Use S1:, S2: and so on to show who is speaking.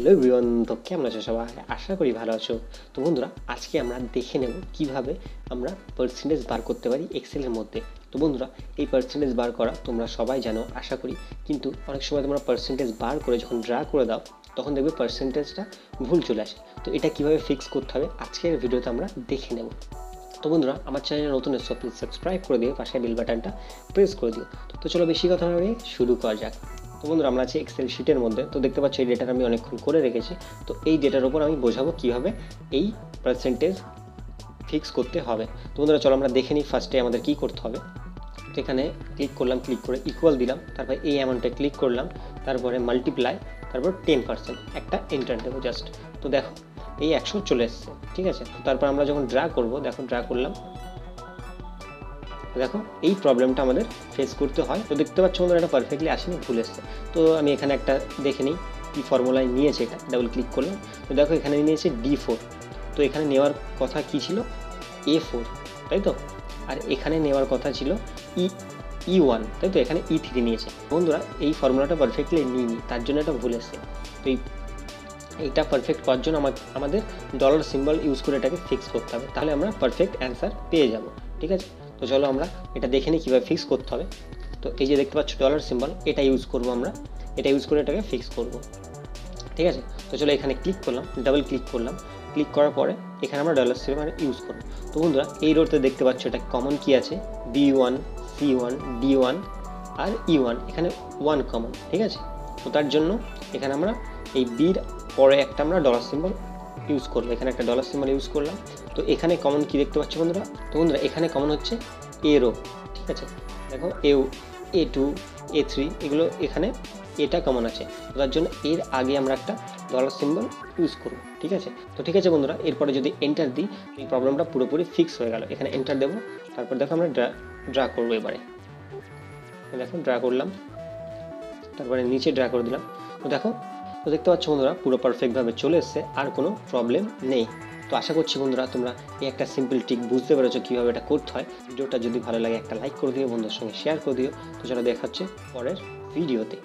S1: Hello everyone, তো কেমন আছো সবাই? আশা করি ভালো আছো। তো বন্ধুরা, আজকে আমরা দেখে নেব কিভাবে আমরা পার্সেন্টেজ বার করতে পারি এক্সেলের মধ্যে। তো বন্ধুরা, এই পার্সেন্টেজ বার করা তোমরা সবাই জানো আশা করি, কিন্তু অনেক সময় তোমরা পার্সেন্টেজ বার করে যখন ড্রা করে দাও তখন দেখবে পার্সেন্টেজটা ভুল চলে আসে। তো এটা কিভাবে ফিক্স করতে হবে আজকের ভিডিওতে আমরা দেখে নেব। তো বন্ধুরা, আমার চ্যানেলে নতুন এসো, প্লিজ সাবস্ক্রাইব করে দিও, পাশে বেল বাটনটা প্রেস করে দিও। তো চলো বেশি কথা না বলে শুরু করা যাক। তো বন্ধুরা, আমরা আছি এক্সেল শিটের মধ্যে। তো দেখতে পাচ্ছ এই ডেটাটা আমি অনেকক্ষণ করে রেখেছি। তো এই ডেটার ওপর আমি বোঝাবো কীভাবে এই পার্সেন্টেজ ফিক্স করতে হবে। তো বন্ধুরা চলো আমরা দেখে নিই ফার্স্টে আমাদের কী করতে হবে। তো এখানে ক্লিক করলাম, ক্লিক করে ইকুয়াল দিলাম, তারপর এই অ্যামাউন্টে ক্লিক করলাম, তারপরে মাল্টিপ্লাই, তারপর 10%, একটা এন্টার দেবো জাস্ট। তো দেখো এই 100 চলে এসছে, ঠিক আছে। তো তারপর আমরা যখন ড্রা করব, দেখো ড্রা করলাম, দেখো এই প্রবলেমটা আমাদের ফেস করতে হয়। তো দেখতে পাচ্ছ বন্ধুরা, এটা পারফেক্টলি আসেনি, ভুল এসছে। তো আমি এখানে একটা দেখে নিই কি ফর্মুলায় নিয়েছে। এটা ডাবল ক্লিক করলাম, তো দেখো এখানে নিয়েছে D4। তো এখানে নেওয়ার কথা কি ছিল? A4, তাই তো। আর এখানে নেওয়ার কথা ছিল E1, তাই তো। এখানে E3 নিয়েছে। বন্ধুরা, এই ফর্মুলাটা পারফেক্টলি নিইনি, তার জন্য এটা ভুল এসছে। তো এইটা পারফেক্ট করার জন্য আমাদের ডলার সিম্বল ইউজ করে এটাকে ফিক্স করতে হবে, তাহলে আমরা পারফেক্ট অ্যান্সার পেয়ে যাব, ঠিক আছে। তো চলো আমরা এটা দেখে নিই কীভাবে ফিক্স করতে হবে। তো এই যে দেখতে পাচ্ছ ডলার সিম্বল, এটা ইউজ করব আমরা, এটা ইউজ করে এটাকে ফিক্স করব, ঠিক আছে। তো চলো এখানে ক্লিক করলাম, ডাবল ক্লিক করলাম, ক্লিক করার পরে এখানে আমরা ডলার সিম্বল ইউজ করব। তো বন্ধুরা, এই রোতে দেখতে পাচ্ছ এটা কমন কি আছে, B1, C1, D1 আর E1, এখানে 1 কমন, ঠিক আছে। তো তার জন্য এখানে আমরা এই বির পরে একটা আমরা ডলার সিম্বল ইউজ করবো, এখানে একটা ডলার সিম্বল ইউজ করলাম। তো এখানে কমন কি দেখতে পাচ্ছ বন্ধুরা? তো বন্ধুরা, এখানে কমন হচ্ছে এরো, ঠিক আছে। দেখো A2, A3 এগুলো এখানে এটা কমন আছে। তো তার জন্য এর আগে আমরা একটা ডলার সিম্বল ইউজ করবো, ঠিক আছে। তো ঠিক আছে বন্ধুরা, এরপরে যদি এন্টার দিই এই প্রবলেমটা পুরোপুরি ফিক্স হয়ে গেল। এখানে এন্টার দেবো, তারপর দেখো আমরা ড্রা করবো। এবারে দেখো ড্রা করলাম, তারপরে নিচে ড্রা করে দিলাম। তো দেখো, তো দেখতে পাচ্ছ বন্ধুরা পুরো পারফেক্টভাবে চলে এসছে, আর কোনো প্রবলেম নেই। তো আশা করছি বন্ধুরা তোমরা এই একটা সিম্পল ট্রিক বুঝতে পেরেছো কীভাবে এটা করতে হয়। ভিডিওটা যদি ভালো লাগে একটা লাইক করে দিও, বন্ধুদের সঙ্গে শেয়ার করে দিও। তো চলো দেখা হচ্ছে পরের ভিডিওতে।